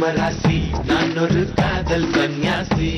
ஜீவராசி நான் ஒரு காதல் சன்னியாசி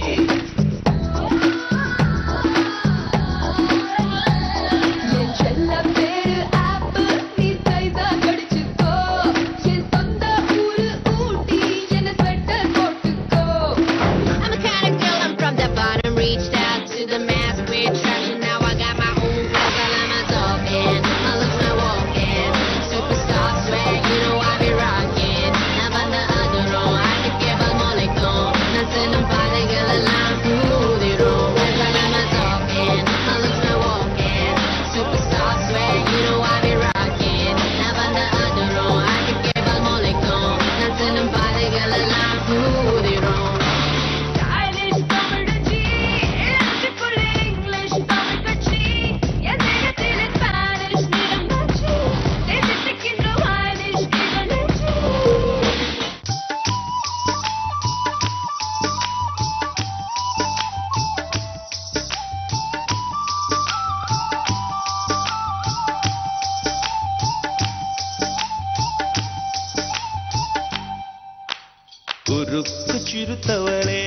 குறுக்கு சிறுத்தவளே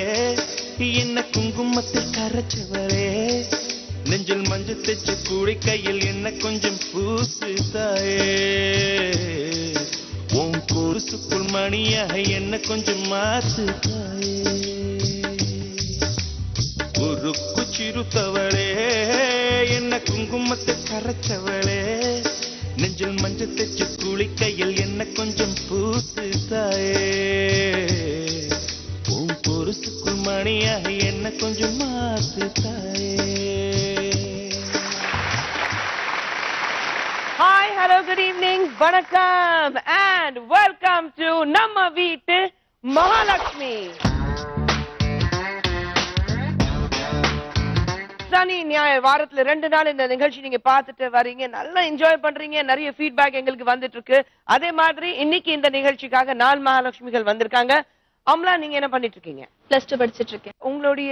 என்ன குங்குமத்தில் கரைச்சவளே நெஞ்சில் மஞ்சள் தைச்சு கூடி கையில் என்ன கொஞ்சம் பூசு தாயே உன் கொலுசுக்குள் மணியாக என்ன கொஞ்சம் மாத்து தாயே குறுக்கு சிறுத்தவளே என்ன குங்குமத்தில் கரைச்சவளே நெஞ்சில் மஞ்சள் தைச்சு கூடி கையில் என்ன கொஞ்சம் பூசு தாயே பொருசுக்குள் மணியாக என்ன கொஞ்சம் மாத்து தாயே. Hi, hello, good evening, vanakkam and welcome to Namma Veetu Mahalakshmi. சனி ஞாயிறு வாரத்துல 2 நாள் இந்த நிகழ்ச்சி நீங்க பார்த்துட்டு வரீங்க, நல்லா என்ஜாய் பண்றீங்க, நிறைய ஃபீட்பேக் எங்களுக்கு வந்துட்டு இருக்கு. அதே மாதிரி இன்னைக்கு இந்த நிகழ்ச்சிக்காக 4 மகாலட்சுமிகள் வந்திருக்காங்க. அம்லா, நீங்க என்ன பண்ணிட்டு இருக்கீங்க? பிளஸ் 2 படிச்சிட்டு இருக்கேன். உங்களுடைய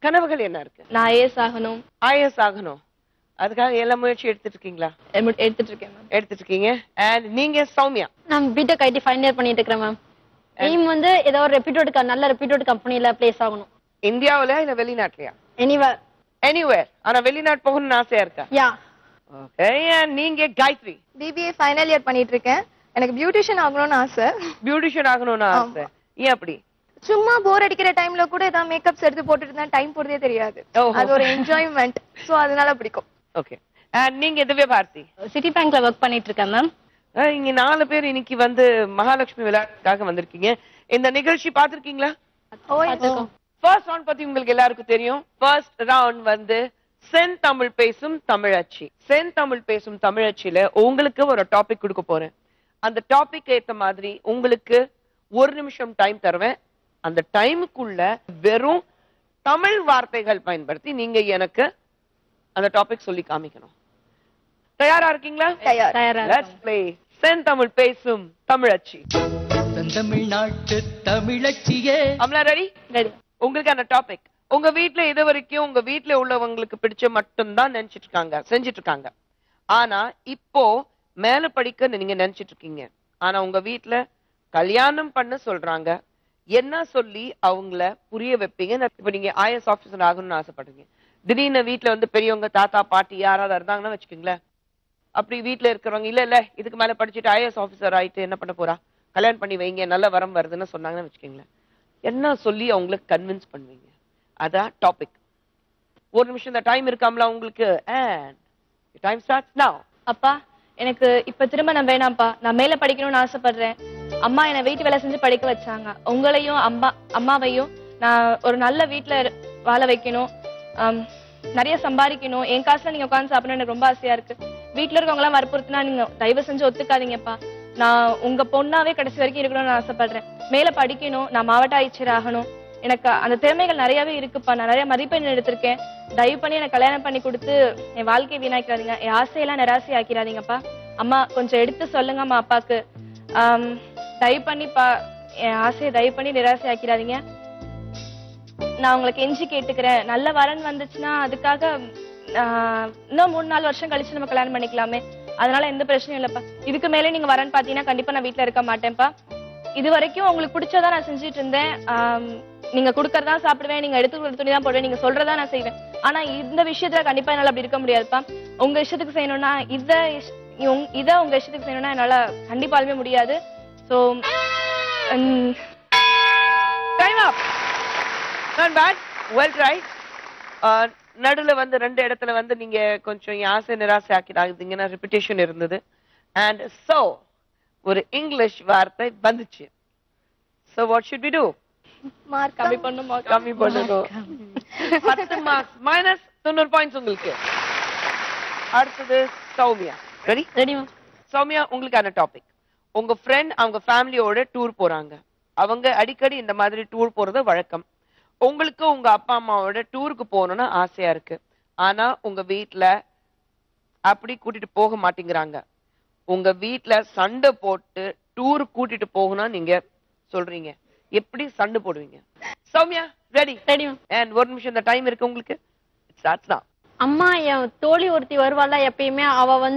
கனவுகள் என்ன இருக்கு? நான் ஐஏஎஸ் ஆகணும். ஐஏஎஸ் ஆகணும், அதுக்காக எல்லா முயற்சி எடுத்துட்டு இருக்கீங்களா? எடுத்துட்டு இருக்கேன் மேம். எடுத்துட்டு இருக்கீங்க. அண்ட் நீங்க சௌமியா? நான் பிடெக் ஐடி ஃபைனல் இயர் பண்ணிட்டு இருக்கேன் மேம். எய்ம் வந்து ஏதோ ஒரு நல்ல ரெப்யூட்டட் கம்பெனில பிளேஸ் ஆகணும். இந்தியாவுல இல்ல வெளிநாட்டுலயா? எனிவேர். எனிவேர். ஆனா வெளிநாட்டு போகணும்னு ஆசையா இருக்கா? யா. ஓகே. நீங்க காயத்ரி? பிபிஏ ஃபைனல் இயர் பண்ணிட்டு இருக்கேன். எனக்கு பியூட்டிஷியன் ஆகணும்னு ஆசை. பியூட்டிஷியன் ஆகணும்னு ஆசை. ஏன் அப்படி? சும்மா போர் அடிக்கிற டைம்ல கூட ஏதாவது மேக்கப்ஸ் எடுத்து போட்டுட்டு தான் டைம் போறதே தெரியாது. அது ஒரு என்ஜாய்மெண்ட். சோ அதனால பிடிக்கும். ஓகே. நீங்க திவ்யா பாரதி? சிட்டி பேங்க்ல வர்க் பண்ணிட்டு இருக்கேன் மேம். இங்க 4 பேர் இன்னைக்கு வந்து மகாலட்சுமி விளையாட்டுக்காக வந்திருக்கீங்க. இந்த நிகழ்ச்சி பாத்திருக்கீங்களா? ஃபர்ஸ்ட் ரவுண்ட் பத்தி உங்களுக்கு எல்லாருக்கும் தெரியும். ஃபர்ஸ்ட் ரவுண்ட் வந்து செந்தமிழ் பேசும் தமிழச்சி. செந்தமிழ் பேசும் தமிழச்சியில உங்களுக்கு ஒரு டாபிக் கொடுக்க போறேன். அந்த டாபிக் ஏத்த மாதிரி உங்களுக்கு 1 நிமிஷம் டைம் தருவேன். அந்த டைமுக்குள்ள வெறும் தமிழ் வார்த்தைகள் பயன்படுத்தி நீங்க எனக்கு அந்த டாபிக் சொல்லி காமிக்கணும். தயாரா இருக்கீங்களா? தயாரா. லெட்ஸ் ப்ளே செந்தமிழ் பேசும் தமிழச்சி. செந்தமிழ்நாட்டு தமிழச்சியே. அம்லா ரெடி? ரெடி. உங்களுக்கு அந்த டாபிக் உங்க வீட்ல இது வரைக்கும் உங்க வீட்ல உள்ளவங்களுக்கு பிடிச்ச மட்டும் தான் நினைச்சிட்டு இருக்காங்க, செஞ்சிட்டு இருக்காங்க. ஆனா இப்போ மேல படிக்க நீங்க நினைச்சிட்டு இருக்கீங்க. ஆனா உங்க வீட்ல கல்யாணம் பண்ண சொல்றாங்க. என்ன சொல்லி அவங்கள புரிய வைப்பீங்க? இப்ப நீங்க ஐஏஎஸ் ஆபீசர் ஆகணும்னு ஆசைப்படுறீங்க. திடீர்னு வீட்டுல வந்து பெரியவங்க தாத்தா பாட்டி யாராவது இருந்தாங்கன்னா வச்சுக்கோங்களேன். அப்படி வீட்டுல இருக்கிறவங்க இல்ல இதுக்கு மேல படிச்சுட்டு ஐஏஎஸ் ஆபீசர் ஆயிட்டு என்ன பண்ண போறா, கல்யாணம் பண்ணி வைங்க, நல்ல வரம் வருதுன்னு சொன்னாங்கன்னு வச்சுக்கோங்களேன். என்ன சொல்லி அவங்கள கன்வின்ஸ் பண்ணுவீங்க? அதான் டாபிக். 1 நிமிஷம் தான் டைம் இருக்காமல உங்களுக்கு. டைம் ஸ்டார்ட்ஸ் நவ. அப்பா, எனக்கு இப்ப திரும்ப நான் வேணாம்ப்பா. நான் மேல படிக்கணும்னு ஆசைப்படுறேன். அம்மா என்னை வீட்டு வேலை செஞ்சு படிக்க வச்சாங்க. உங்களையும் அம்மாவையும் நான் ஒரு நல்ல வீட்டுல வாழ வைக்கணும், நிறைய சம்பாதிக்கணும். என் காசுல நீங்க உட்காந்து சாப்பிடணும் எனக்கு ரொம்ப ஆசையா இருக்கு. வீட்டுல இருக்கவங்க எல்லாம் வற்புறுத்தினா நீங்க தயவு செஞ்சு ஒத்துக்காதீங்கப்பா. நான் உங்க பொண்ணாவே கடைசி வரைக்கும் இருக்கணும்னு ஆசைப்படுறேன். மேல படிக்கணும், நான் மாவட்ட ஆட்சியர் ஆகணும். எனக்கு அந்த திறமைகள் நிறையவே இருக்குப்பா. நான் நிறைய மதிப்பெண் எடுத்திருக்கேன். தயவு பண்ணி எனக்கு கல்யாணம் பண்ணி கொடுத்து என் வாழ்க்கையை வீணாக்கிறாதீங்க. என் ஆசையெல்லாம் நிராசை ஆக்கிறாதீங்கப்பா. அம்மா கொஞ்சம் எடுத்து சொல்லுங்கம்மா அப்பாக்கு. தயவு பண்ணிப்பா என் ஆசையை தயவு பண்ணி நிராசை ஆக்கிறாதீங்க. நான் உங்களுக்கு கெஞ்சி கேட்டுக்கிறேன். நல்ல வரன் வந்துச்சுன்னா அதுக்காக இன்னும் 3-4 வருஷம் கழிச்சு நம்ம கல்யாணம் பண்ணிக்கலாமே. அதனால எந்த பிரச்சனையும் இல்லப்பா. இதுக்கு மேலே நீங்க வரன் பாத்தீங்கன்னா கண்டிப்பா நான் வீட்டுல இருக்க மாட்டேன்ப்பா. இது வரைக்கும் உங்களுக்கு பிடிச்சதா நான் செஞ்சுட்டு இருந்தேன். நீங்க குடுக்கறதா சாப்பிடுவேன், நீங்க எடுத்து துணி தான் போடுவேன், நீங்க சொல்றதா நான் செய்வேன். ஆனா இந்த விஷயத்துல கண்டிப்பா என்னால அப்படி இருக்க முடியாதுப்பா. உங்க இஷ்டத்துக்கு செய்யணும்னா இத உங்க இஷ்டத்துக்கு செய்யணும்னா என்னால கண்டிப்பாலுமே முடியாது. So time up. Not bad, well try. நடுல வந்து 2 இடத்துல வந்து நீங்க கொஞ்சம் ஆசை நிராசை ஆக்கிட்டாங்கன்னா ரிப்பிட்டேஷன் இருந்தது. அண்ட் சோ ஒரு இங்கிலீஷ் வார்த்தை வந்துச்சு. So what should we do? Mark கம்மி பண்ணுமா? கம்மி பண்ணணும். 10 மார்க்ஸ் மைனஸ் 90 பாயிண்ட்ஸ் உங்களுக்கு. அடுத்தது Soumya. Ready? Ready ma'am. Soumya, உங்களுக்கான டாபிக். உங்க ஃப்ரெண்ட் அவங்க ஃபேமிலியோட டூர் போறாங்க. அவங்க அடிக்கடி இந்த மாதிரி டூர் போறது வழக்கம். உங்களுக்கு உங்க அப்பா அம்மாவோட டூருக்கு போகணும்னு ஆசையா இருக்கு. ஆனா உங்க வீட்ல அப்படி கூட்டிட்டு போக மாட்டேங்கிறாங்க. உங்க வீட்ல சண்டை போட்டு டூர் கூட்டிட்டு போகணும் நீங்க சொல்றீங்க. எப்படி சண்டை போடுவீங்க? Soumya, ready? Ready ma'am. And 1 நிமிஷம் இந்த டைம் இருக்கு உங்களுக்கு. ஸ்டார்ட்ஸ் நவ. அம்மா, என் தோழி ஒருத்தி வருவாள்ல எப்பயுமே, அவ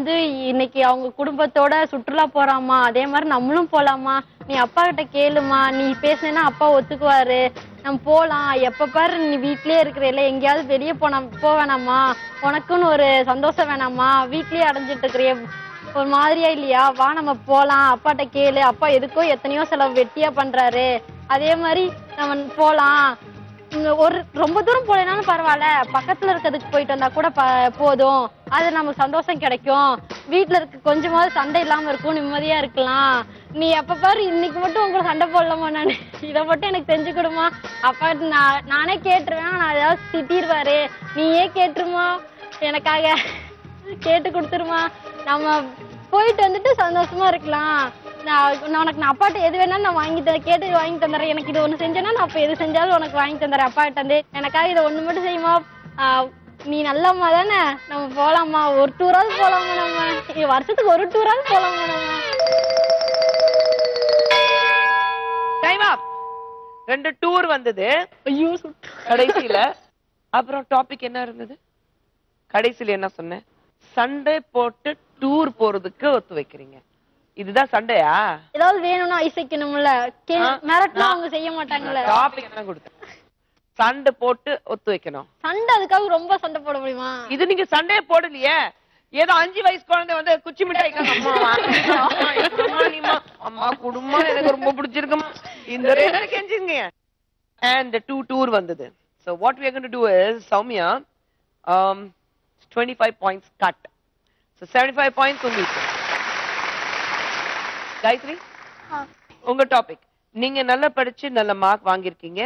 இன்னைக்கு அவங்க குடும்பத்தோட சுற்றுலா போறாமா, அதே மாதிரி நம்மளும் போலாமா, நீ அப்பா கிட்ட கேளுமா, நீ பேசுனா அப்பா ஒத்துக்குவாரு, நம்ம போலாம், எப்ப பாரு நீ வீட்லயே இருக்கிற, எங்கேயாவது வெளியே போவேணாமா, உனக்குன்னு ஒரு சந்தோஷம் வேணாமா, வீட்லயே அடைஞ்சிட்டு இருக்கிறிய ஒரு மாதிரியா இல்லையா, வா நம்ம போலாம், அப்பாட்ட கேளு, அப்பா எதுக்கோ எத்தனையோ செலவு வெட்டியா பண்றாரு, அதே மாதிரி நம்ம போலாம், ஒரு ரொம்ப தூரம் போலனாலும் பரவாயில்ல, பக்கத்துல இருக்கிறதுக்கு போயிட்டு வந்தா கூட போதும், அது நமக்கு சந்தோஷம் கிடைக்கும், வீட்டுல இருக்க கொஞ்சமாவது சண்டை இல்லாம இருக்கும், நிம்மதியா இருக்கலாம், நீ எப்ப பாரு இன்னைக்கு மட்டும் உங்களுக்கு சண்டை போடலாமா, நான் இதை மட்டும் எனக்கு செஞ்சு கொடுமா, அப்பா நானே கேட்டுருவேன், நான் ஏதாவது திட்டிடுவாரு, நீயே கேட்டுருமா, எனக்காக கேட்டு கொடுத்துருமா, நம்ம போயிட்டு வந்துட்டு சந்தோஷமா இருக்கலாம், நான் அப்பாட்ட எது வேணாலும் நான் கேட்டு வாங்கி தந்துறேன், எனக்கு இது ஒண்ணு செஞ்சேன்னா நான் அப்ப எது செஞ்சாலும் உனக்கு வாங்கி தந்துறேன் அப்பாட்ட இருந்து, எனக்காக இதை ஒண்ணு மட்டும் செய்யுமா, நீ நல்லம்மா தானே, நம்ம போலாமா, ஒரு டூராவது போலாமா, நம்ம வருஷத்துக்கு ஒரு டூராவது போலாமா, நம்ம டைம் அப். 2 டூர் வந்தது. ஐயோ கடைசியில அப்புறம் டாபிக் என்ன இருந்தது? கடைசியில என்ன சொன்னேன்? சண்டை போட்டு டூர் போறதுக்கு ஒத்து வைக்கிறீங்க. இதுதான் சண்டையா? ஏதாவது வேணும்னா ஐசைக்கணும்ல, மிரட்டினா அவங்க செய்ய மாட்டாங்கல்ல. டாபிக் என்ன கொடுத்தேன்? சண்டை போட்டு ஒத்து வைக்கணும். சண்டை அதுக்காக ரொம்ப சண்டை போட முடியுமா? இது நீங்க சண்டையே போடலையே. ஏதோ 5 வயசு குழந்தை வந்து குச்சி மிட்டாய் அம்மா குடும்பம் எனக்கு ரொம்ப பிடிச்சிருக்குமா, இந்த ரேஞ்சில கெஞ்சிங்க. And 2 tour வந்தது. So what we are going to do is, Soumya, 25 points cut. So 75 points உங்களுக்கு. காயத்ரி, உங்க டாபிக். நீங்க நல்லா படிச்சு நல்ல மார்க் வாங்கியிருக்கீங்க.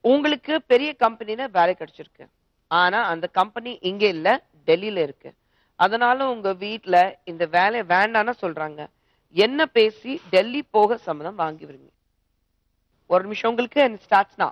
உங்களுக்கு பெரிய கம்பெனில வேலை கிடைச்சிருக்கு. ஆனா அந்த கம்பெனி இங்க இல்ல, டெல்லியில இருக்கு. அதனால உங்க வீட்ல இந்த வேலை வேண்டான்னு சொல்றாங்க. என்ன பேசி டெல்லி போக சம்மதம் வாங்கிவிடுங்க. 1 நிமிஷம் உங்களுக்கு. ஸ்டார்ட்ஸ் நவ.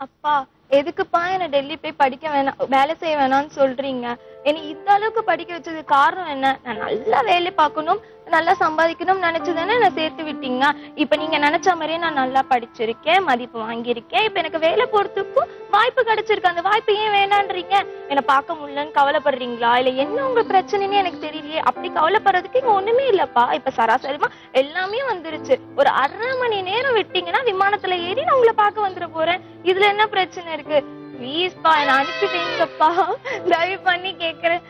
அப்பா, எதுக்குப்பா என்ன டெல்லி போய் படிக்க வேணாம், வேலை செய்ய வேணாம்னு சொல்றீங்க? என்னை இந்த அளவுக்கு படிக்க வச்சது காரணம் என்ன? நான் நல்லா வேலை பார்க்கணும், நல்லா சம்பாதிக்கணும்னு நினைச்சதானே நான் சேர்த்து விட்டீங்க. இப்ப நீங்க நினைச்ச மாதிரியே நான் நல்லா படிச்சிருக்கேன், மதிப்பு வாங்கியிருக்கேன், இப்ப எனக்கு வேலை போறதுக்கும் வாய்ப்பு கிடைச்சிருக்கு. அந்த வாய்ப்பு ஏன் வேணான்றீங்க? என்னை பார்க்க முடியலன்னு கவலைப்படுறீங்களா, இல்ல என்ன உங்க பிரச்சனைன்னு எனக்கு தெரியலையே. அப்படி கவலைப்படுறதுக்கு இங்க ஒண்ணுமே இல்லப்பா. இப்ப சராசரிமா எல்லாமே வந்துருச்சு. ஒரு 1/2 மணி நேரம் விட்டீங்கன்னா விமானத்துல ஏறி நான் உங்களை பார்க்க வந்துட போறேன். இதுல என்ன பிரச்சனை இருக்கு? ப்ளீஸ்பா என்ன அனுப்பி வைங்கப்பா, தயவு பண்ணி கேக்குறேன்.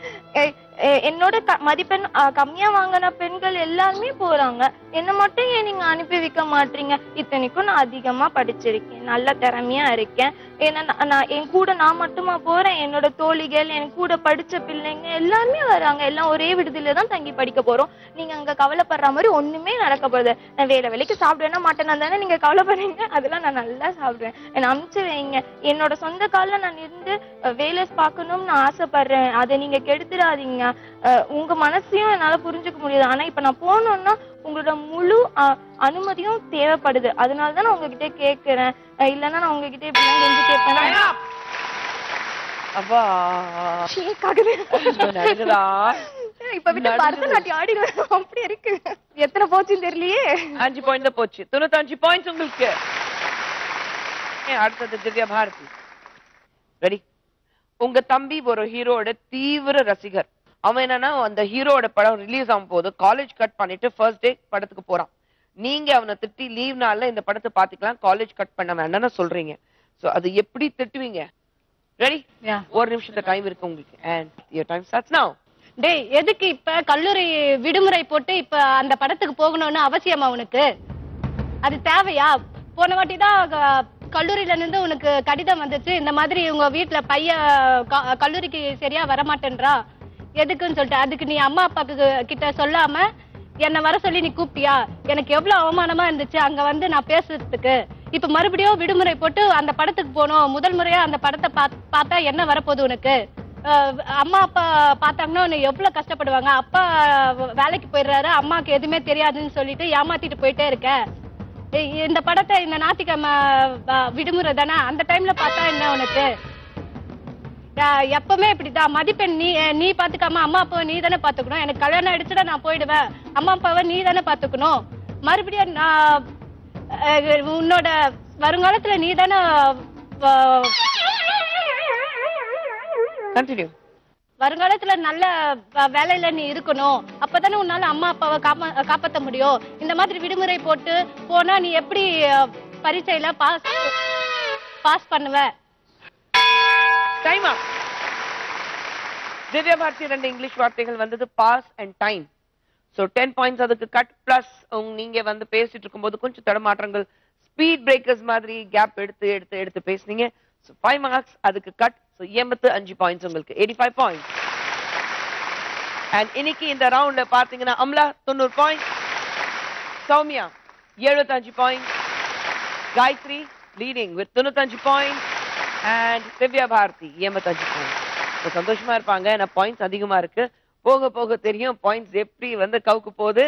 என்னோட மதிப்பெண் கம்மியா வாங்கின பெண்கள் எல்லாருமே போறாங்க, என்ன மட்டும் ஏன் நீங்க அனுப்பி வைக்க மாட்டீங்க? இத்தனைக்கும் நான் அதிகமா படிச்சிருக்கேன், நல்ல திறமையா இருக்கேன். ஏன்னா என் கூட நான் மட்டுமா போறேன், என்னோட தோழிகள், என் கூட படிச்ச பிள்ளைங்க எல்லாருமே வராங்க. எல்லாம் ஒரே விடுதியில தான் தங்கி படிக்க போறோம். நீங்க அங்க கவலைப்படுற மாதிரி ஒண்ணுமே நடக்க போகுது. நான் வேலைக்கு சாப்பிடுவேன்னா மாட்டேன்னா தானே நீங்க கவலைப்படுறீங்க? அதெல்லாம் நான் நல்லா சாப்பிடுவேன். என்னை அனுப்பிச்சு வைங்க. என்னோட சொந்த காலில் நான் இருந்து வேலை பார்க்கணும்னு ஆசைப்படுறேன். அதை நீங்க கெடுத்துடாதீங்க. உங்க மனசையும் என்னால புரிஞ்சுக்க முடியாது. ஆனா இப்ப நான் போனோம்னா உங்களோட முழு அனுமதியும் தேவைப்படுது. அதனாலதான் நான் உங்ககிட்ட கேக்குறேன். இல்லன்னா நான் உங்ககிட்ட இப்படிலாம் கெஞ்சி கேட்பேன். அப்பா இப்ப விட்டு பரதநாட்டியம் ஆடிடுவேன். அப்படி இருக்கு. எத்தனை போச்சுன்னு தெரியலையே. 5 பாயிண்ட் தான் போச்சு. 95 பாயிண்ட்ஸ் உங்களுக்கு. அடுத்தது திவ்யா பாரதி. ரெடி? உங்க தம்பி ஒரு ஹீரோட தீவிர ரசிகர். அவன் என்னன்னா அந்த ஹீரோட படம் ரிலீஸ் ஆகும் போது காலேஜ் கட் பண்ணிட்டு ஃபர்ஸ்ட் டே படத்துக்கு போறான். நீங்க அவனை திட்டி லீவ் நாள்ல இந்த படத்தை பாத்துக்கலாம், காலேஜ் கட் பண்ண வேண்டாம்னு சொல்றீங்க. சோ அது எப்படி திட்டுவீங்க? ரெடி? ஒரு நிமிஷத்துல டைம் இருக்கு உங்களுக்கு. And your time starts now. டேய், எதுக்கு இப்ப கல்லூரி விடுமுறை போட்டு இப்ப அந்த படத்துக்கு போகணும்னு அவசியமா உனக்கு? அது தேவையா? போன வாட்டி தான் கல்லூரியில இருந்து உனக்கு கடிதம் வந்துச்சு, இந்த மாதிரி உங்க வீட்டுல பையன் கல்லூரிக்கு சரியா வரமாட்டேன்றா, எதுக்குன்னு சொல்லிட்டு. அதுக்கு நீ அம்மா அப்பாக்கு கிட்ட சொல்லாம என்ன வர சொல்லி நீ கூப்பிட்டியா? எனக்கு எவ்வளவு அவமானமா இருந்துச்சு அங்க வந்து நான் பேசுறதுக்கு. இப்ப மறுபடியும் விடுமுறை போட்டு அந்த படத்துக்கு போனோம், முதல் முறையா அந்த படத்தை பார்த்தா என்ன வரப்போகுது உனக்கு? அம்மா அப்பா பார்த்தாங்கன்னா உன்னை எவ்வளவு கஷ்டப்படுவாங்க. அப்பா வேலைக்கு போயிடுறாரு, அம்மாக்கு எதுவுமே தெரியாதுன்னு சொல்லிட்டு ஏமாத்திட்டு போயிட்டே இருக்க. இந்த படத்தை இந்த ஞாயிற்றுக்கிழமை விடுமுறை தானே, அந்த டைம்ல பார்த்தா என்ன உனக்கு? எப்பவுமே இப்படிதான் மதிப்பெண் நீ பாத்துக்காம அம்மா அப்பாவை நீ தானே பாத்துக்கணும். எனக்கு கல்யாணம் ஆயிடுச்சுன்னா நான் போயிடுவேன், அம்மா அப்பாவை நீ தானே பாத்துக்கணும். மறுபடியும் உன்னோட வருங்காலத்துல நீ தானே வருங்காலத்துல நல்ல வேலையில நீ இருக்கணும், அப்பதானே உன்னால அம்மா அப்பாவை காப்பாத்த முடியும். இந்த மாதிரி விடுமுறை போட்டு போனா நீ எப்படி பரீட்சையில பாஸ் பண்ணுவ? Time up. Divya Bharathi 2 English வார்த்தைகள் வந்தது, pass and time. So 10 points அதுக்கு கட். பிளஸ் நீங்க வந்து பேசிட்டு இருக்கும்போது கொஞ்சம் தடமாற்றங்கள், ஸ்பீட் பிரேக்கர்ஸ் மாதிரி கேப் எடுத்து பேசுனீங்க. சோ 5 மார்க்ஸ் அதுக்கு கட். சோ 85 பாயிண்ட்ஸ் உங்களுக்கு, 85 பாயிண்ட்ஸ். அண்ட் இன்னைக்கு இந்த ரவுண்ட்ல பாத்தீங்கன்னா Amla 90 points, Soumya 75 points, Gayathri leading with 95 points, and Divya Bharathi 85 points. சந்தோஷமா இருப்பாங்க, ஏன்னா பாயிண்ட்ஸ் அதிகமா இருக்கு. போக போக தெரியும் பாயிண்ட்ஸ் எப்படி வந்து கவுக்கு போகுது.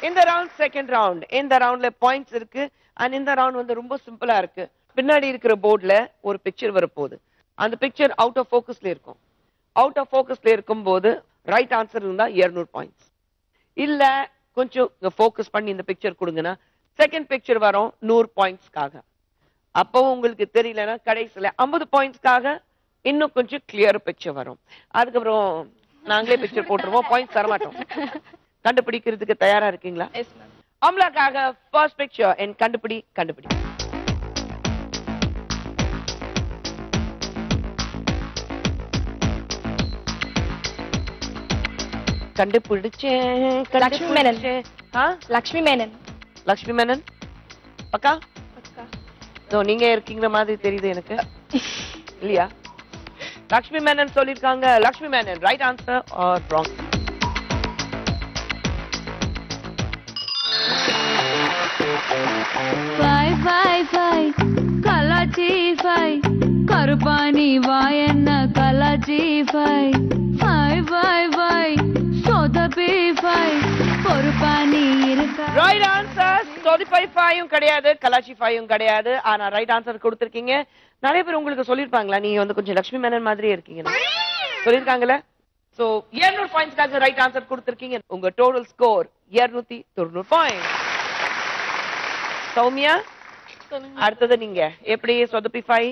இந்த ரவுண்ட் செகண்ட் ரவுண்ட். இந்த ரவுண்ட்ல பாயிண்ட்ஸ் இருக்கு. அண்ட் இந்த ரவுண்ட் வந்து ரொம்ப சிம்பிளா இருக்கு. பின்னாடி இருக்கிற போர்ட்ல ஒரு பிக்சர் வரப்போகுது. அந்த பிக்சர் அவுட் ஆஃப் ஃபோக்கஸ்ல இருக்கும். அவுட் ஆஃப் ஃபோக்கஸ்ல இருக்கும்போது ரைட் ஆன்சர் இருந்தா 200 பாயிண்ட்ஸ். இல்ல கொஞ்சம் ஃபோக்கஸ் பண்ணி இந்த பிக்சர் கொடுங்கன்னா செகண்ட் பிக்சர் வரும் 100 பாயிண்ட்ஸ்க்காக. அப்போ உங்களுக்கு தெரியலன்னா கடைசியில 50 பாயிண்ட்ஸ்க்காக இன்னும் கொஞ்சம் கிளியர் பிக்சர் வரும். அதுக்கப்புறம் நாங்களே பிக்சர் போட்டுருவோம், பாயிண்ட்ஸ் தரமாட்டோம். கண்டுபிடிக்கிறதுக்கு தயாரா இருக்கீங்களா? அம்லாக்காக ஃபர்ஸ்ட் பிக்சர் என் கண்டுபிடி. கண்டுபிடிச்சேன். லக்ஷ்மி மேனன். லக்ஷ்மி மேனன் பக்கா? நீங்க இருக்கீங்க மாதிரி தெரியுது எனக்கு, இல்லையா? லக்ஷ்மி மேனன் சொல்லிருக்காங்க. Lakshmi Menon right answer or wrong? கலாச்சி ஃபை கருப்பாணி வாயன்ன கலாச்சி ஃபை சொதப்பி ஃபை பொறுப்பாணி இருக்கா? Right answer. சொதப்பி ஃபையும் கிடையாது, கலாச்சி ஃபையும் கிடையாது. ஆனா ரைட் ஆன்சர் கொடுத்திருக்கீங்க. நிறைய பேர் உங்களுக்கு சொல்லிருப்பாங்களா நீங்க வந்து கொஞ்சம் லக்ஷ்மி மேனன் மாதிரியே இருக்கீங்க? சொல்லிருக்காங்கல்ல? சோ 200 பாயிண்ட்ஸ்க்காக ரைட் ஆன்சர் கொடுத்திருக்கீங்க. உங்க டோட்டல் ஸ்கோர் 290 பாயிண்ட். சௌமியா அடுத்தது நீங்க எப்படி சொதப்பி ஃபை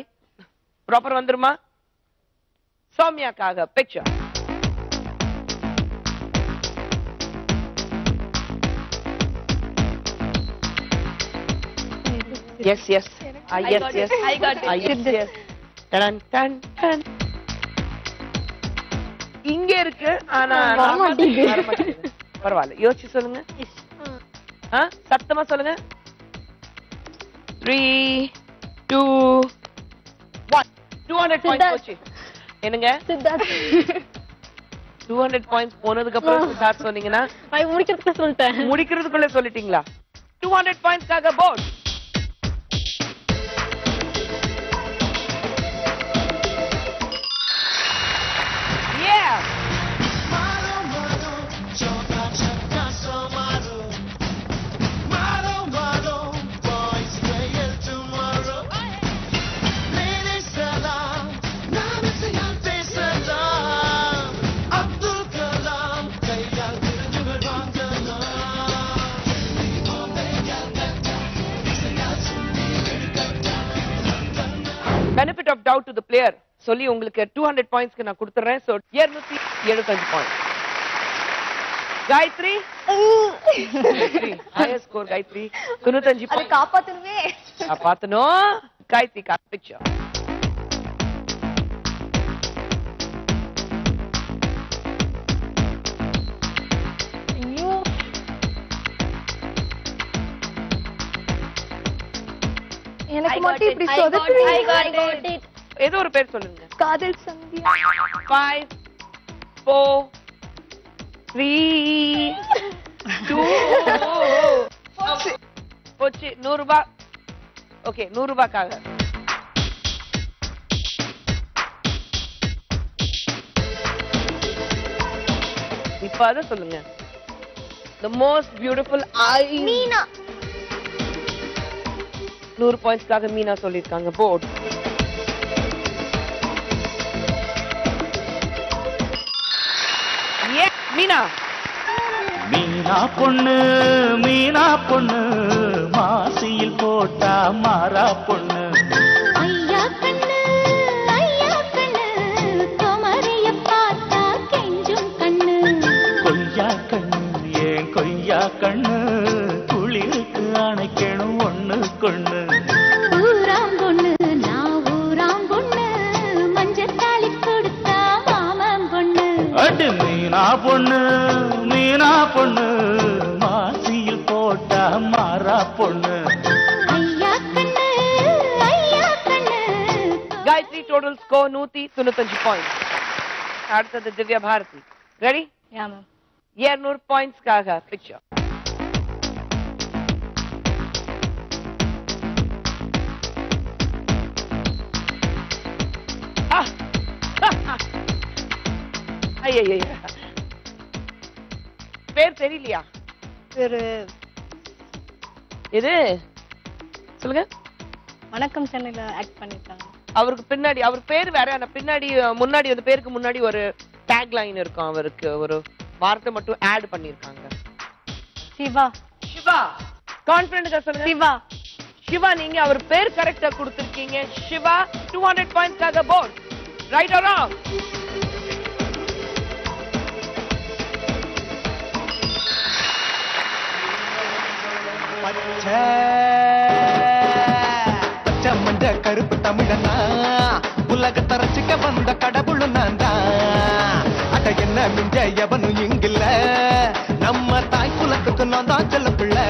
ப்ராப்பர் வந்துருமா? சௌமியாக்காக picture. Yes. Yes. I got it. Yes. இங்க இருக்கு ஆனா பரவாயில்ல, யோசிச்சு சொல்லுங்க. சத்தமா சொல்லுங்க. 3, 2, 1. 200 பாயிண்ட்ஸ் போச்சு. என்னங்க 200 பாயிண்ட்ஸ் போனதுக்கு அப்புறம் சித்தார்த் சொன்னீங்கன்னா முடிக்கிறதுக்குள்ள சொல்லிட்டீங்களா? 200 பாயிண்ட்ஸ்க்காக board. Benefit of doubt to the player சொல்லி உங்களுக்கு 200 பாயிண்ட்ஸ்க்கு நான் கொடுத்துறேன். So 275 points. Gayathri higher score Gayathri 95 அது காப்பாத்தணுமே. காப்பாத்தணும். காயத்ரி காப்பிச்சா. ஐயோ எனக்கு மட்டும் இப்படி சொதப்புறீங்க. ஏதோ ஒரு பேர் சொல்லுங்க. காதல் சந்தியா. 5 4 3 2 போச்சு. 100 ரூபாய். ஓகே 100 ரூபாய்க்காக. இப்ப அத சொல்லுங்க. The most beautiful eyes. Meena. 100 பாயிண்ட்ஸ்க்காக Meena சொல்லிருக்காங்க. போர்ட். மீனா. மீனா பொண்ணு மீனா பொண்ணு மாசியில் போட்டா மாறா பொண்ணு. ஐயா கண்ணு குமரிய பார்த்தா கெஞ்சும் கண்ணு. கொய்யா கண்ணு ஏன் கொய்யா கண்ணு குளிருக்கு அணைக்கணும் ஒண்ணு கொண்ணு. ஊராம் பொண்ணு நான் ஊராம் பொண்ணு மஞ்சத்தாளி கொடுத்தா மாமன் பொண்ணு. அடு மீனா பொண்ணு மீனா பொண்ணு மாசியில் போட்டா மாறா பொண்ணு. ஐயா கண்ணு காயத்ரி டோட்டல் ஸ்கோர் 195 பாயிண்ட்ஸ். அடுத்தது Divya Bharathi. Ready? Yeah ma'am. 200 பாயிண்ட்ஸ்க்காக பிக்சர். ஐயா பேர் தெரியலையா? ஒரு இது சொல்லுங்க. வணக்கம் சென்னையில ஆக்ட் பண்ணிருக்காங்க. அவருக்கு பின்னாடி அவர் பேர் வேற, ஆனா பின்னாடி முன்னாடி அந்த பேருக்கு முன்னாடி ஒரு டேக் லைன் இருக்கும். அவருக்கு ஒரு வார்த்தை மட்டும் ஆட் பண்ணிருக்காங்க. சிவா. சிவா. கான்ஃபிடன்ட்டா சொல்லுங்க. சிவா. சிவா. நீங்க அவர் பேர் கரெக்ட்டா கொடுத்திருக்கீங்க. சிவா 200 பாயிண்ட்ஸ்க்காக போர்ட். Right or wrong? பச்சை மஞ்ச கருப்பு தமிழனா உலகத்தை ரசிக்க வந்த கடவுள் நான் தான். அட என்ன மிஞ்ச எவனும் இங்கில்ல நம்ம தாய் குலத்துக்கு நான் தான் செல்ல பிள்ளை.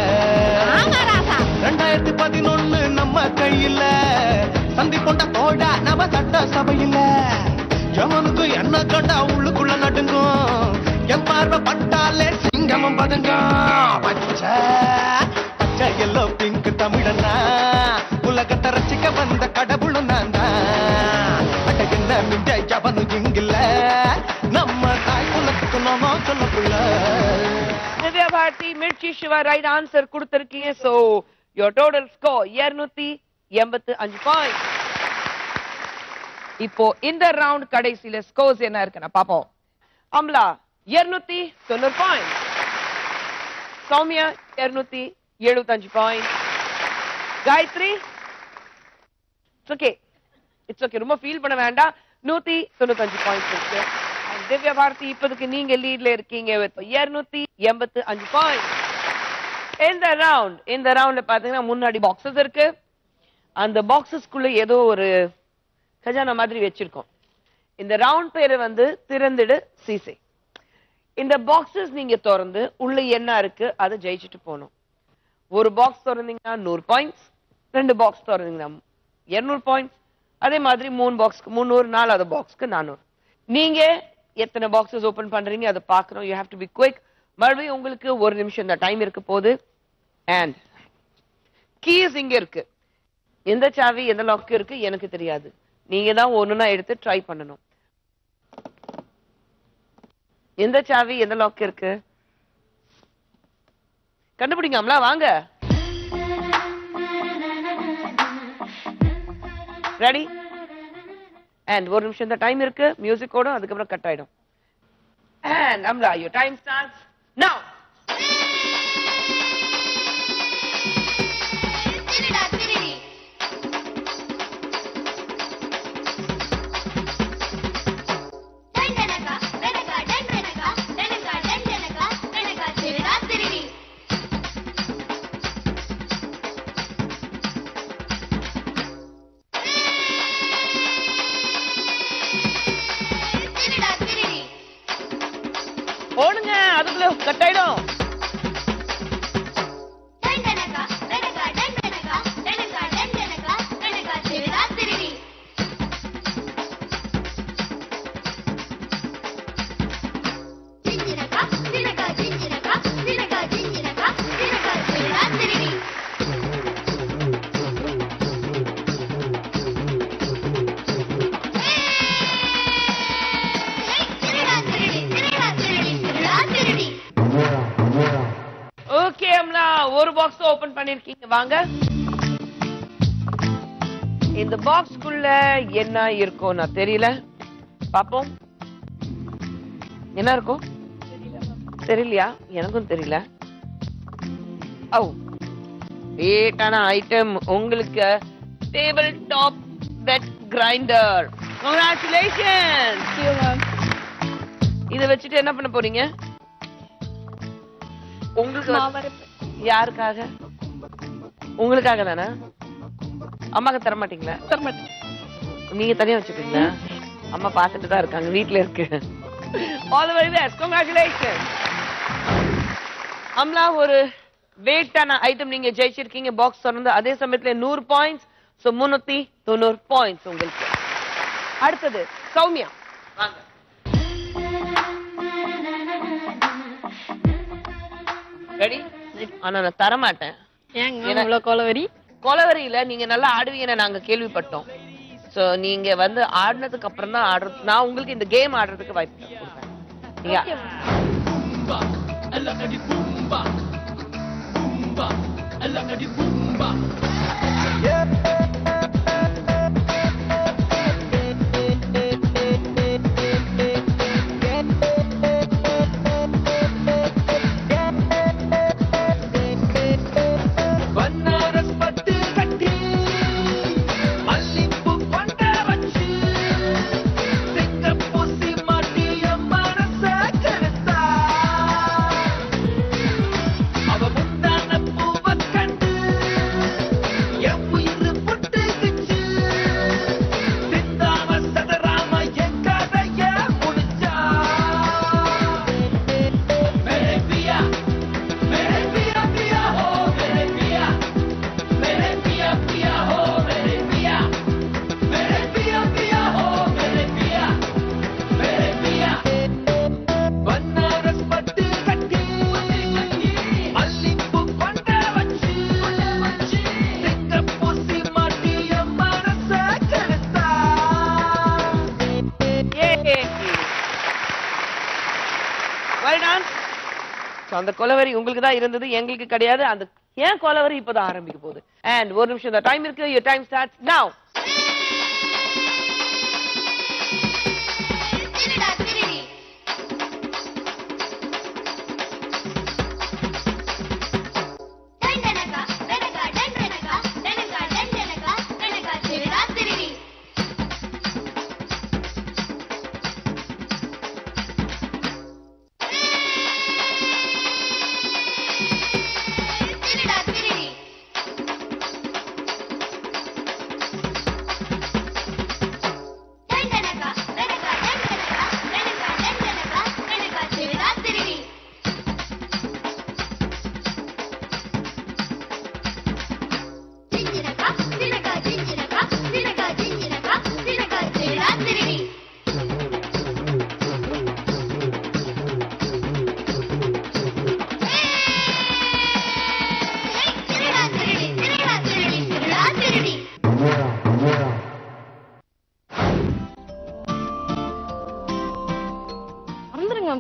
2011 நம்ம கையில சந்தி கொண்ட தோட நம்ம சட்ட சபையில எவனுக்கு என்ன கண்டா உள்ளுக்குள்ள நடுங்கும். என் பார்வை பட்டாலே சிங்கமும் பதுங்கும். பச்சை எல்லோ பிங்க் தமிழனா உலகத்தை ரசிக்க வந்த கடவுளும் நான் தான். அட என்ன மிஞ்ச எவனும் இங்கில்ல நம்ம தாய் குலத்துக்கு நான் சொல்ல பிள்ளை. திவ்யா பாரதி மிர்ச்சி சிவா ரைட் ஆன்சர் கொடுத்திருக்கீங்க. So your total score 285 point. இப்போ இந்த ரவுண்ட் கடைசியில ஸ்கோர்ஸ் என்ன இருக்குன்னு பாப்போம். Amla 290 point. Sowmya 275 point. Gayathri it's okay ரொம்ப ஃபீல் பண்ண வேண்டாம். 195 பாயிண்ட் இருக்கு. திவ்யா பாரதி இப்போதைக்கு நீங்க லீட்ல இருக்கீங்க with 285 பாயிண்ட். இந்த ரவுண்ட்ல பாத்தீங்கன்னா முன்னாடி பாக்ஸஸ் இருக்கு. அந்த பாக்ஸஸ்க்குள்ள ஏதோ ஒரு கஜானா மாதிரி வச்சிருக்கோம். இந்த ரவுண்ட் பேரு வந்து திறந்திடு சீசை. இந்த பாக்ஸஸ் நீங்க திறந்து உள்ள என்ன இருக்கு அதை ஜெயிச்சுட்டு போகணும். ஒரு பாக்ஸ் திறந்தீங்கன்னா 100 பாயிண்ட்ஸ், 2 பாக்ஸ் திறந்தீங்கன்னா 200 பாயிண்ட்ஸ், அதே மாதிரி 3 பாக்ஸ்க்கு 300, 4வது பாக்ஸ்க்கு 400. நீங்க எத்தனை பாக்ஸஸ் ஓபன் பண்றீங்க அதை பார்க்கணும். You have to be quick. மறுபடியும் உங்களுக்கு 1 நிமிஷம் தான் டைம் இருக்க போகுது. அண்ட் கீஸ் இங்க இருக்கு. எந்த சாவி எந்த லாக் இருக்கு எனக்கு தெரியாது. நீங்க தான் ஒண்ணுனா எடுத்து ட்ரை பண்ணணும். எந்த சாவி எந்த லாக் இருக்கு கண்டுபிடிங்கம்ல. வாங்க. ரெடி? அண்ட் 1 நிமிஷம் தான் டைம் இருக்கு. மியூசிக் ஓடும், அதுக்கப்புறம் கட் ஆயிடும். And Amla, your time starts now. Ten cut ஆயிடும். ஓகே அம்லா, ஒரு பாக்ஸ் ஓபன் பண்ணிருக்கீங்க. வாங்க, இந்த பாக்ஸ்க்குள்ள என்ன இருக்கும் நான் தெரியல. பாப்போம் என்ன இருக்கும். தெரியலையா? எனக்கும் தெரியல. ஓ, வேட்டான ஐட்டம் உங்களுக்கு table top wet grinder. Congratulation. இத வச்சுட்டு என்ன பண்ண போறீங்க? உங்களுக்கு யாருக்காக? உங்களுக்காக தானே? அம்மாக்கு தர மாட்டீங்களா? தர மாட்டேன். நீங்க தனியா வச்சுப்பீங்களா? அம்மா பாத்துட்டு தான் இருக்காங்க, வீட்டுல இருக்கு. All the very best, congratulation. Amla, ஒரு வெயிட்டான ஐட்டம் நீங்க ஜெயிச்சிருக்கீங்க. பாக்ஸ் திறந்து அதே சமயத்துல 100 பாயிண்ட்ஸ். சோ 390 பாயிண்ட்ஸ் உங்களுக்கு. அடுத்தது சௌமியா, வாங்க. ரெடி? ஆனா நான் தர மாட்டேன். கொலவரியில நீங்க நல்லா ஆடுவீங்கன்னு நாங்க கேள்விப்பட்டோம். சோ நீங்க வந்து ஆடினதுக்கு அப்புறம் தான் ஆடுறது. நான் உங்களுக்கு இந்த கேம் ஆடுறதுக்கு வாய்ப்பு கொடுப்பேன். அந்த கொலவரி உங்களுக்கு தான் இருந்தது, எங்களுக்கு கிடையாது. அந்த ஏன் கொலவரி இப்பதான் ஆரம்பிக்க போகுது. அண்ட் ஒரு நிமிஷம் தான் டைம் இருக்கு. your time starts now.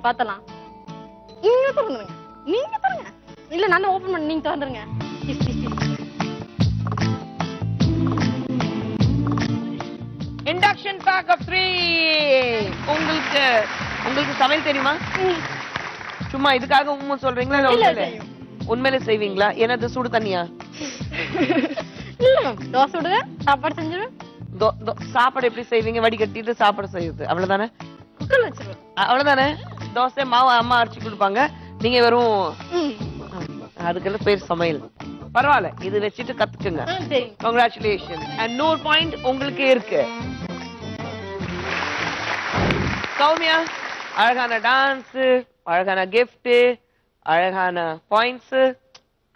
பாத்தலாம். நீங்க திறந்துருங்க, நீங்க திறங்க. இல்ல நான் தான் ஓபன் பண்ண, நீங்க திறந்துருங்க. Induction back of 3. உங்களுக்கு சமையல் தெரியுமா? சும்மா இதுக்காக உண்மை சொல்றீங்களா? இல்ல உண்மையிலே செய்வீங்களா? என்னது சுடு தண்ணியா? இல்ல தோசை சுடுவேன், சாப்பாடு செஞ்சுருவேன். சாப்பாடு எப்படி செய்வீங்க? வடிகட்டிட்டு சாப்பாடு செய்யுது, அவ்வளவுதானே? குக்கர்ல வச்சிருவேன், அவ்வளவுதானே? தோசை மாவு அம்மா அரைச்சி கொடுப்பாங்க, நீங்க வெறும் அதுக்கெல்லாம் பேர் சமையல். பரவாயில்ல, இது வச்சுட்டு கத்துக்குங்க. கங்க்ராச்சுலேஷன். அண்ட் 100 பாயிண்ட் உங்களுக்கு இருக்கு. சௌமியா, அழகான டான்ஸ், அழகான கிஃப்ட், அழகான பாயிண்ட்ஸ்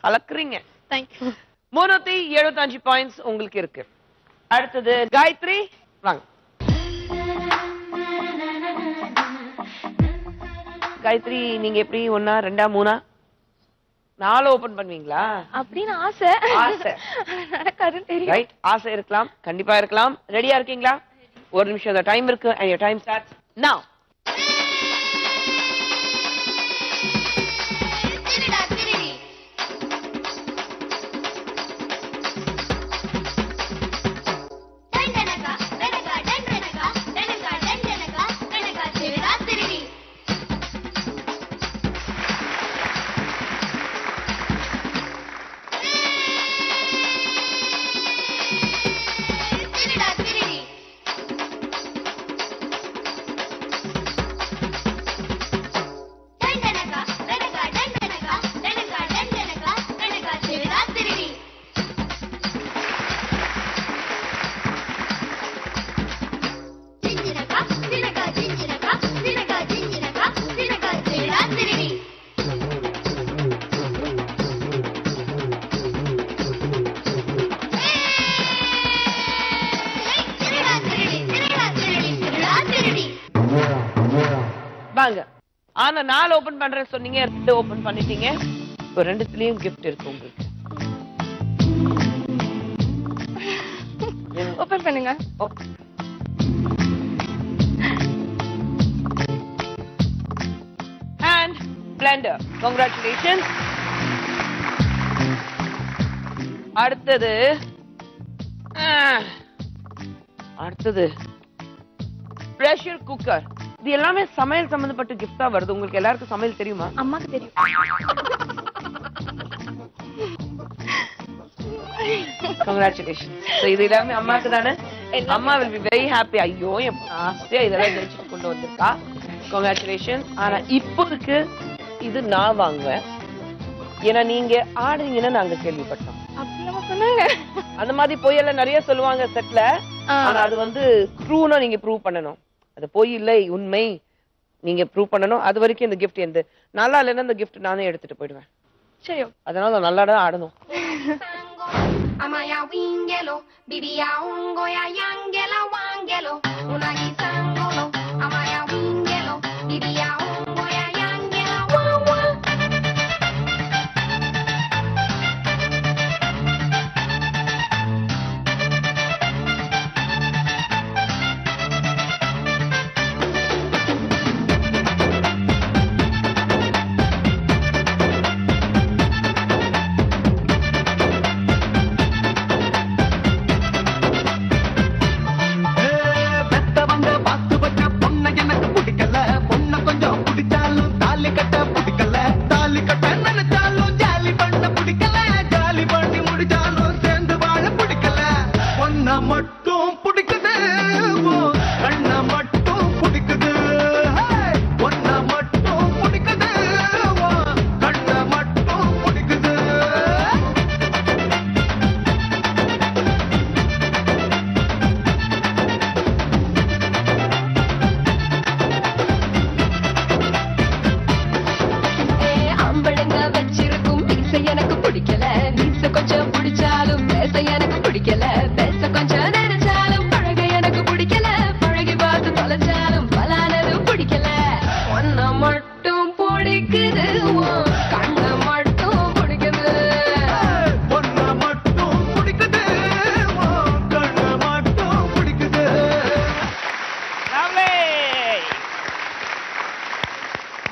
கலக்குறீங்க. தேங்க்யூ. 375 பாயிண்ட்ஸ் உங்களுக்கு இருக்கு. அடுத்தது காயத்ரி வாங்க. காயத்ரி நீங்க எப்படி 1 2 3 4 ஓபன் பண்ணுவீங்களா? அப்படின்னு ஆசை. நடக்காதுன்னு தெரியும். ரைட், ஆசை இருக்கலாம், கண்டிப்பா இருக்கலாம். ரெடியா இருக்கீங்களா? 1 நிமிஷம் தான் டைம் இருக்கு. and your time starts now. வாங்க. ஆனா 4 ஓபன் பண்றேன்னு சொன்னீங்க, 2 ஓபன் பண்ணிட்டீங்க. இப்போ 2த்துலயும் gift இருக்கு உங்களுக்கு. ஓபன் பண்ணுங்க. Hand blender. Congratulations. அடுத்தது pressure cooker. இது எல்லாமே சமையல் சம்பந்தப்பட்ட கிஃப்டா வருது. உங்களுக்கு எல்லாருக்கும் சமையல் தெரியுமா? அம்மாக்கு தெரியும். Congratulations. So இது எல்லாமே அம்மாக்கு தானே? அம்மா will be very happy. ஐயோ என் ஆசையா இதெல்லாம் நினைச்சிட்டு கொண்டு வந்திருக்கா. Congratulations. ஆனா இப்போதைக்கு இது நான் வாங்குவேன். ஏன்னா நீங்க ஆடுறீங்கன்னு நாங்க கேள்விப்பட்டோம். அப்படியே சொன்னாங்க. அந்த மாதிரி பொய்யெல்லாம் நிறைய சொல்லுவாங்க செட்ல. ஆனா அது வந்து ட்ரூனா நீங்க ப்ரூவ் பண்ணணும். அது பொய் இல்லை, உண்மை நீங்க ப்ரூவ் பண்ணணும். அது வரைக்கும் இந்த கிஃப்ட் எந்த நல்லா இல்லைன்னா இந்த கிஃப்ட் நானே எடுத்துட்டு போயிடுவேன். சரி. அதனால நல்லா தான் ஆடணும். Amaya wingelo, bibia ungo ya yangela wangelo, unagi sangolo. Amaya wingelo, bibia ungo ya yangela wawa.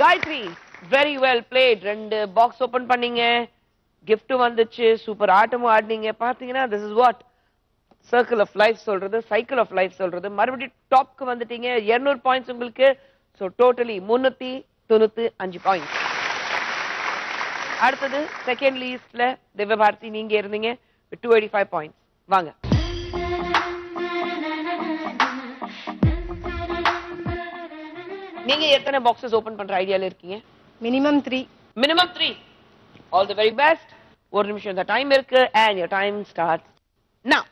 Gayathri very well played. 2 box open பண்ணீங்க, gift வந்துச்சு, சூப்பர் ஆட்டமும் ஆடினீங்க. பாத்தீங்கன்னா this is what circle of life சொல்றது, சைக்கிள் ஆஃப் லைஃப் சொல்றது. மறுபடியும் டாப்க்கு வந்துட்டீங்க. 200 பாயிண்ட்ஸ் உங்களுக்கு. So totally 395 points. அடுத்தது செகண்ட் லிஸ்ட்ல திவ்யபாரதி நீங்க இருந்தீங்க 285 பாயிண்ட்ஸ். வாங்க. நீங்க எத்தனை பாக்ஸஸ் ஓபன் பண்ற ஐடியால இருக்கீங்க? Minimum 3. Minimum 3. All the very best. 1 நிமிஷம் தான் டைம் இருக்கு. and your time starts now.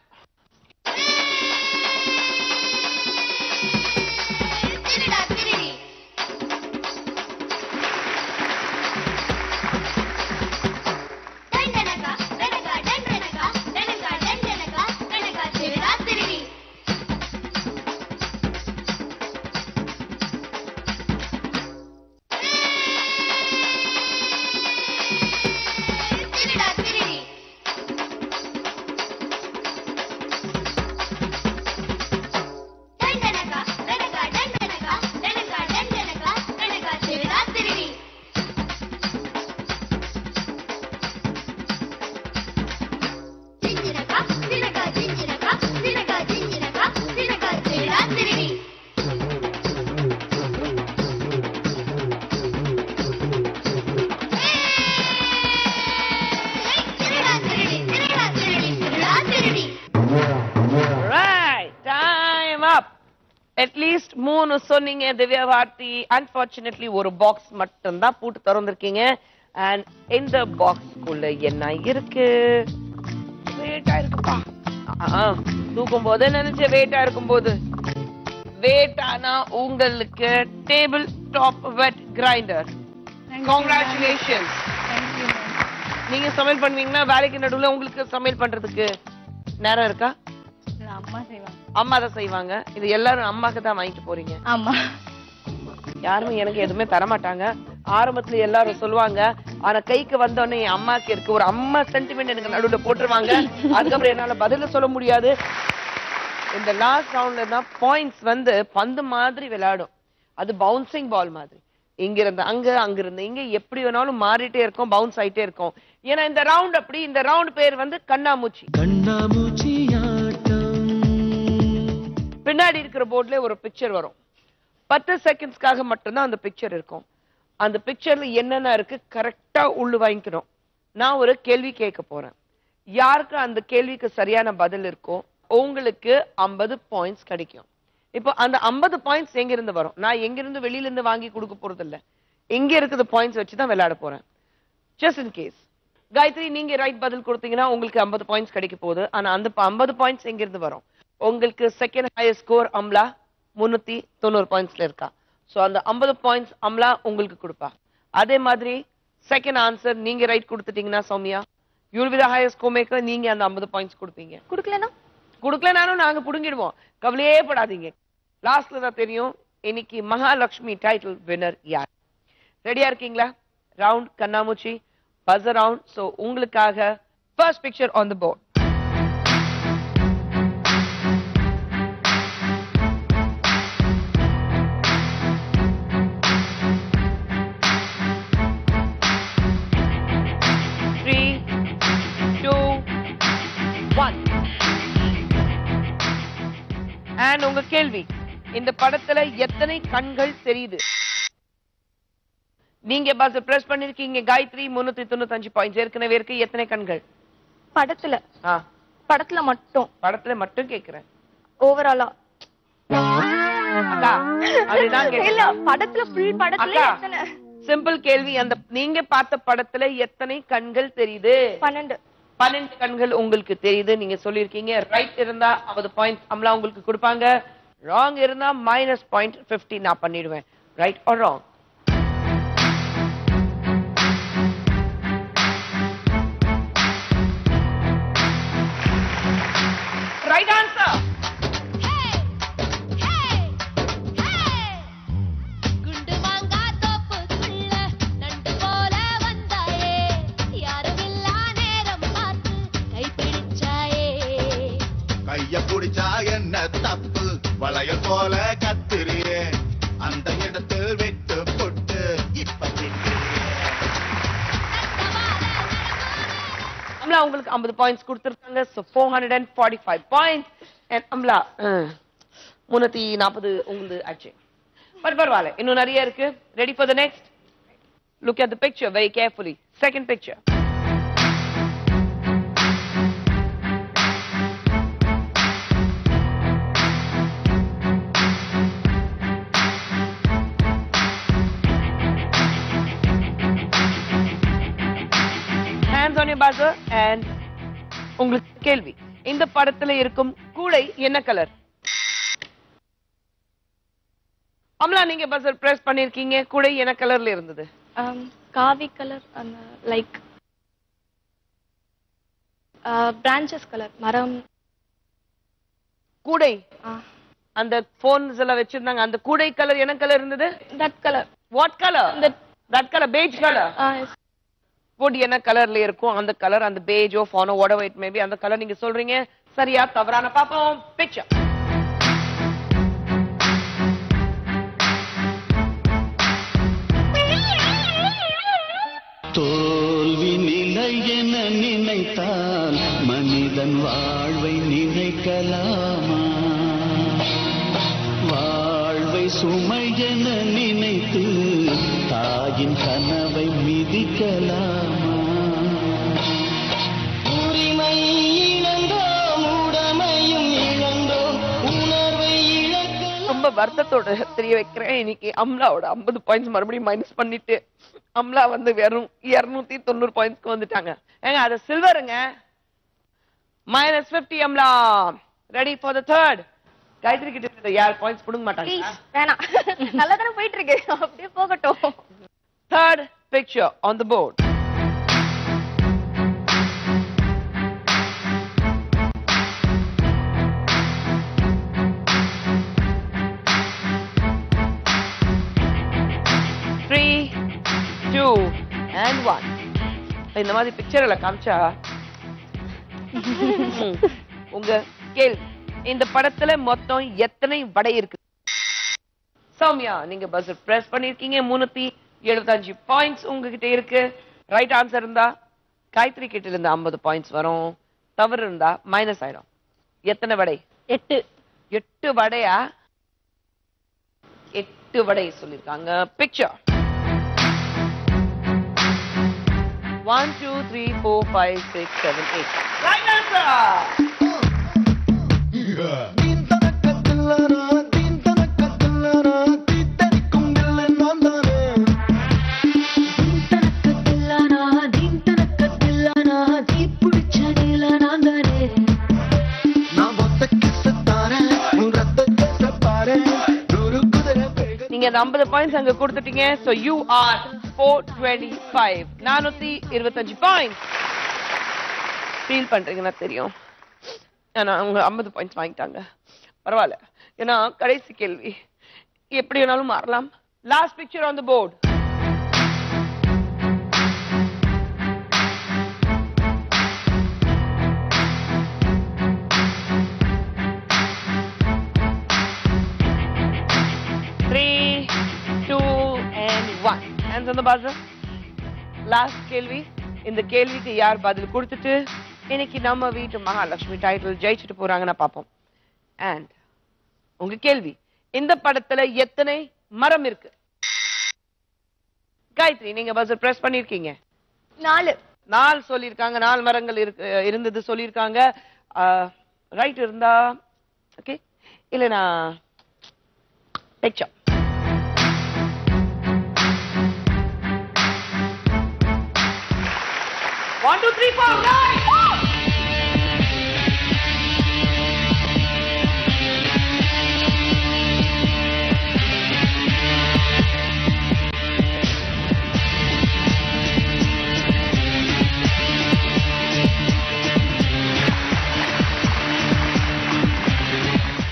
At least 3 சொன்னீங்க திவ்யா பாரதி. அன்பார்ச்சுனேட்லி ஒரு பாக்ஸ் மட்டும் தான் பூட்டு திறந்திருக்கீங்க. அண்ட் இந்த பாக்ஸ்க்குள்ள என்ன இருக்கு? வெயிட்டா இருக்குப்பா. தூக்கும் போது நினைச்ச வெயிட்டா இருக்கும் போது வெயிட்டானா உங்களுக்கு table top wet grinder. Congratulation. நீங்க சமையல் பண்ணுவீங்கன்னா வேலைக்கு நடுவுல உங்களுக்கு சமையல் பண்றதுக்கு நேரம் இருக்கா? அம்மா செய்வாங்க. அம்மா தான் செய்வாங்க. இது எல்லாரும் அம்மாக்கு தான் வாங்கிட்டு போறீங்க? ஆமா. யாருமே எனக்கு எதுவுமே தரமாட்டாங்க. ஆரம்பத்துல எல்லாரும் சொல்லுவாங்க, ஆனா கைக்கு வந்தோடனே என் அம்மாக்கு இருக்கு ஒரு அம்மா சென்டிமெண்ட் எனக்கு நடுவுல போட்டுருவாங்க. அதுக்கப்புறம் என்னால பதில சொல்ல முடியாது. இந்த லாஸ்ட் ரவுண்ட்ல தான் பாயிண்ட்ஸ் வந்து பந்து மாதிரி விளையாடும். அது பவுன்சிங் பால் மாதிரி. இங்க இருந்து அங்க, அங்க இருந்து இங்க, எப்படி வேணாலும் மாறிட்டே இருக்கும், பவுன்ஸ் ஆயிட்டே இருக்கும். ஏன்னா இந்த ரவுண்ட் அப்படி. இந்த ரவுண்ட் பேர் வந்து கண்ணாமூச்சி. பின்னாடி இருக்கிற போர்ட்ல ஒரு பிக்சர் வரும். 10 செகண்ட்ஸ்க்காக மட்டும்தான் அந்த பிக்சர் இருக்கும். அந்த பிக்சர்ல என்னென்ன இருக்கு கரெக்டா உள்ளு வாங்கிக்கணும். நான் ஒரு கேள்வி கேட்க போறேன். யாருக்கு அந்த கேள்விக்கு சரியான பதில் இருக்கோ உங்களுக்கு 50 பாயிண்ட்ஸ் கிடைக்கும். இப்போ அந்த 50 பாயிண்ட்ஸ் எங்க இருந்து வரும்? நான் எங்க இருந்து வெளியில இருந்து வாங்கி கொடுக்க போறது இல்ல. எங்க இருக்குது பாயிண்ட்ஸ் வச்சுதான் விளையாட போறேன். ஜஸ்ட் இன் கேஸ் காயத்ரி நீங்க ரைட் பதில் கொடுத்தீங்கன்னா உங்களுக்கு 50 பாயிண்ட்ஸ் கிடைக்க போகுது. ஆனா அந்த 50 பாயிண்ட்ஸ் எங்க இருந்து வரும்? உங்களுக்கு செகண்ட் ஹையஸ்ட் ஸ்கோர் அம்லா 390 பாயிண்ட்ஸ்ல இருக்கா. சோ அந்த 50 பாயிண்ட்ஸ் அம்லா உங்களுக்கு கொடுப்பா. அதே மாதிரி செகண்ட் ஆன்சர் நீங்க ரைட் கொடுத்துட்டீங்கன்னா Soumya you will be the highest score maker. நீங்க அந்த 50 பாயிண்ட்ஸ் கொடுப்பீங்க. கொடுக்கலனாலும் நாங்க புடுங்கிடுவோம். கவலையே படாதீங்க. லாஸ்ட்ல தான் தெரியும் இன்னைக்கு மகாலட்சுமி டைட்டில் வின்னர் யார். ரெடியா இருக்கீங்களா? ரவுண்ட் கண்ணாமூச்சி பஸர் ரவுண்ட். சோ உங்களுக்காக first picture on the board. And உங்க கேள்வி, இந்த படத்துல எத்தனை கண்கள் தெரியுது? நீங்க பஸ் பிரஸ் பண்ணிருக்கீங்க காயத்ரி. 395 பாயிண்ட்ஸ் ஏற்கனவே இருக்கு. எத்தனை கண்கள் படத்துல? படத்துல மட்டும். படத்துல மட்டும் கேக்குறேன். ஓவராலா? அக்கா அதுதான் இல்ல படத்துல ஃபுல் படத்துல எத்தனை? சிம்பிள் கேள்வி. அந்த நீங்க பார்த்த படத்துல எத்தனை கண்கள் தெரியுது? 12 கண்கள் உங்களுக்கு தெரியுது. நீங்க சொல்லிருக்கீங்க. ரைட் இருந்தா 50 பாயிண்ட்ஸ் அம்லா உங்களுக்கு கொடுப்பாங்க. ராங் இருந்தா -0.50 நான் பண்ணிடுவேன். Right or wrong? Right answer. என்ன தப்பு வளையல் போல கத்திரியே அந்த இடத்தில் விட்டு போட்டு இப்ப அம்லா உங்களுக்கு 50 பாயிண்ட்ஸ் கொடுத்திருக்காங்க. So 445 points. and அம்லா 340 உங்களுக்கு ஆச்சு. பட் பரவாயில்ல, இன்னும் நிறைய இருக்கு. Ready for the next? Look at the picture very carefully. Second picture. on your buzzer and உங்களுக்கு கேள்வி, இந்த படத்துல இருக்கும் கூடை என்ன கலர்? அம்லா நீங்க பஸர் பிரஸ் பண்ணிருக்கீங்க. கூடை என்ன கலர்ல இருந்தது? காவி கலர், லைக் பிரான்ச்சஸ் கலர், மரம். கூடை அந்த போன்ஸ் எல்லாம் வச்சிருந்தாங்க. அந்த கூடை கலர் என்ன கலர் இருந்தது? That colour. What colour? That colour, beige colour. wood என்ன கலர்ல இருக்கும்? அந்த கலர், அந்த பேஜோ ஃபோனோ whatever it may be, அந்த கலர் நீங்க சொல்றீங்க. சரியா தவறான பாப்போம். பிக்சர். தோல்வி நிலை என நினைத்தால் மனிதன் வாழ்வை நினைக்கலாமா? வாழ்வை சுமை என நினைத்து தாயின் கனவை மிதிக்கலாமா? உரிமை இழந்தோம், உடமையும் இழந்தோம், உணர்வை இழக்க. ரொம்ப வருத்தத்தோட தெரிய வைக்கிறேன். இன்னைக்கு அம்லாவோட 50 பாயிண்ட்ஸ் மறுபடியும் மைனஸ் பண்ணிட்டு அம்லா வந்து வெறும் 290 பாயிண்ட்ஸ்க்கு வந்துட்டாங்க. ஏங்க அது சில்வருங்க. -50 Amla. Ready for the third. Gayathri கிட்ட யார் பாயிண்ட்ஸ் புடுங்க மாட்டாங்க. வேணாம், நல்லா தானே போயிட்டு இருக்கு, அப்படியே போகட்டும். Third picture on the board. Three, 2, and 1. இந்த மாதிரி பிக்சர் எல்லாம் காமிச்சா உங்க கேள்வி, இந்த படத்துல மொத்தம் எத்தனை வடை இருக்கு? சௌமியா நீங்க பஸ்ஸர் பிரஸ் பண்ணிருக்கீங்க. 375 பாயிண்ட்ஸ் உங்ககிட்ட இருக்கு. ரைட் ஆன்சர் இருந்தா காயத்ரி கிட்ட இருந்து 50 பாயிண்ட்ஸ் வரும். தவறு இருந்தா மைனஸ் ஆயிடும். எத்தனை வடை? 8. 8 வடையா? 8 வடை சொல்லிருக்காங்க. பிக்சர் 1, 2, 3, 4, 5, 6, 7, 8. Right answer. நீங்க 50 பாயிண்ட்ஸ் அங்க கொடுத்துட்டீங்க. So you are 425. 425 points. Feel பண்றீங்கன்னா தெரியும். ஆனா அவங்க 50 பாயிண்ட்ஸ் வாங்கிட்டாங்க. பரவாயில்ல, ஏன்னா கடைசி கேள்வி எப்படி வேணாலும் மாறலாம். Last picture on the board. Hands on the buzzer. Last கேள்வி. இந்த கேள்விக்கு யார் பதில் கொடுத்துட்டு இன்னைக்கு நம்ம வீட்டு மகாலட்சுமி டைட்டில் ஜெயிச்சுட்டு போறாங்கன்னு பாப்போம். அண்ட் உங்க கேள்வி, இந்த படத்துல எத்தனை மரம் இருக்கு? காயத்ரி நீங்க பஸ்ஸர் பிரஸ் பண்ணிருக்கீங்க. 4 சொல்லிருக்காங்க. 4 மரங்கள் இருந்தது சொல்லிருக்காங்க. ரைட் இருந்தா ஓகே, இல்லனா picture. One, two, three, four, nine!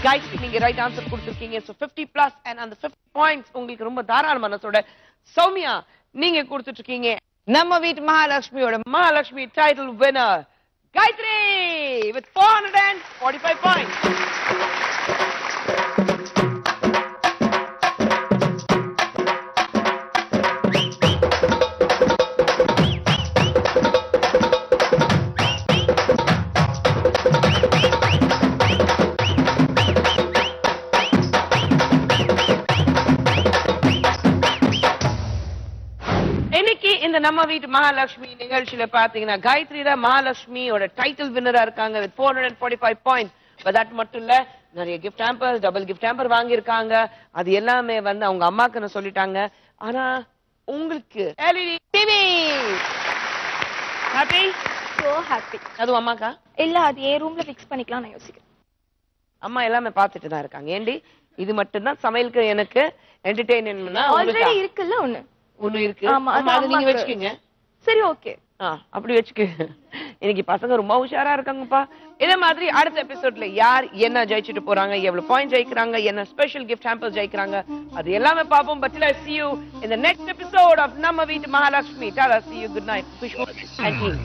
Guys, நீங்க ரைட் ஆன்சர் கொடுத்திருக்கீங்க. So 50+ and அந்த 50 பாயிண்ட்ஸ் உங்களுக்கு ரொம்ப தாராள மனசோட. சௌமியா நீங்க கொடுத்துட்டு இருக்கீங்க. நம்ம வீட்டு மகாலட்சுமியோட Mahalakshmi title winner Gayathri with 445 points. நம்ம வீட்டு மகாலட்சுமி நிகழ்ச்சியில பாத்தீங்கன்னா காயத்ரி தான் மகாலட்சுமியோட டைட்டில் வின்னரா இருக்காங்க with 445 points. அது மட்டும் இல்ல, நிறைய gift hamper, double gift hamper வாங்கியிருக்காங்க. அது எல்லாமே வந்து அவங்க அம்மாக்கு சொல்லிட்டாங்க. ஆனா உங்களுக்கு LED TV happy? So happy. அது அம்மாக்கா? இல்ல, அது ஏ ரூம்ல ஃபிக்ஸ் பண்ணிக்கலாம் நான் யோசிக்கிறேன். அம்மா எல்லாமே பார்த்துட்டு தான் இருக்காங்க. ஏண்டி இது மட்டும் தான் சமையலுக்கு எனக்கு என்டர்டெயின்மென்ட்னா ஆல்ரெடி இருக்குல்ல ஒண்ணு இருக்கு. அது நீங்க வெச்சுக்கீங்க. சரி ஓகே. அப்படி வெச்சுக்க. இன்னைக்கு பசங்க ரொம்ப உஷாரா இருக்காங்கப்பா. இதே மாதிரி அடுத்த எபிசோட்ல யார் என்ன ஜெயிச்சிட்டு போறாங்க, எவ்வளவு பாயிண்ட் ஜெயிக்கிறாங்க, என்ன ஸ்பெஷல் கிஃப்ட் ஹேம்பர் ஜெயிக்கிறாங்க, அது எல்லாமே பாப்போம். But let's see you in the next episode of நம்ம வீட்டு Mahalakshmi. Tara, see you. Good night. Kushbu and team.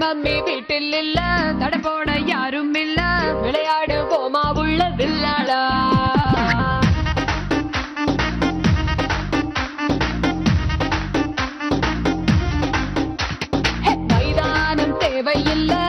Mummy வீட்டில் இல்ல, தடை போட யாரும் இல்ல, விளையாடு போமா உள்ள வில்லாடா. மைதானம் தேவையில்லை,